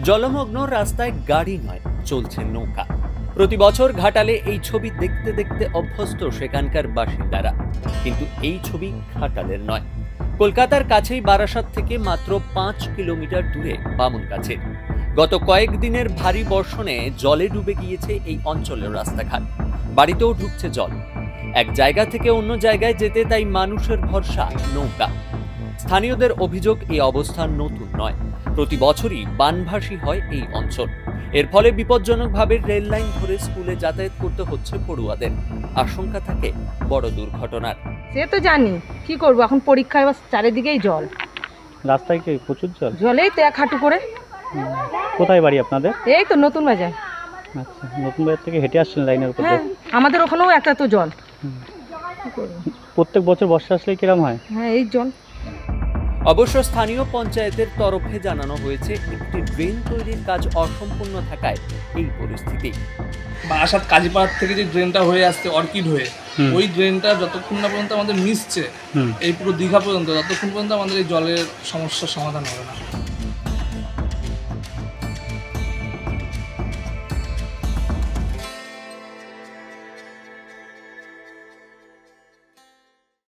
জলমগ্ন রাস্তায় গাড়ি নয়, চলছে নৌকা। প্রতি বছর ঘাটালে এই ছবি দেখতে দেখতে অভ্যস্ত সেখানকার বাসিন্দারা। কিন্তু এই ছবি ঘাটালের নয়, কলকাতার কাছেই বারাসাত থেকে মাত্র 5 কিলোমিটার দূরে বামুনগাছির। গত কয়েকদিনের ভারী বর্ষণে জলে ডুবে গিয়েছে এই অঞ্চলের রাস্তাঘাট, বাড়িতেও ঢুকছে জল। এক জায়গা থেকে অন্য জায়গায় যেতে তাই মানুষের ভরসা নৌকা। স্থানীয়দের অভিযোগ, এই অবস্থান নতুন নয়, প্রতি বছরই বানভাসী হয় এই অঞ্চল। এর ফলে বিপজ্জনকভাবে রেল লাইন ধরে স্কুলে যাতায়াত করতে হচ্ছে পড়ুয়াদের। আশঙ্কা থাকে বড় দুর্ঘটনার। সে তো জানি, কি করব এখন, পরীক্ষা এবার চারিদিকেই জল। রাস্তায় কি প্রচুর জল? জলেই তো এক হাঁটু করে। কোথায় বাড়ি আপনাদের? এই তো নতুন বাজার। আচ্ছা, নতুন বাজার থেকে হেঁটে আসছেন লাইনের উপর? হ্যাঁ, আমাদের ওখানেও একটা তো জল। প্রত্যেক বছর বর্ষা আসলে কিরম হয়? হ্যাঁ, এই জল। অবশ্য স্থানীয় পঞ্চায়েতের তরফে জানানো হয়েছে, একটি ড্রেন তৈরির কাজ অসম্পূর্ণ থাকায় এই পরিস্থিতি। বারাসাত কাজীপাড়ার থেকে যে ড্রেনটা হয়ে আসছে অর্কিড হয়ে, ওই ড্রেনটা যতক্ষণ না পর্যন্ত আমাদের মিশছে এই পুরো দীঘা পর্যন্ত, ততক্ষণ পর্যন্ত আমাদের এই জলের সমস্যার সমাধান হবে না।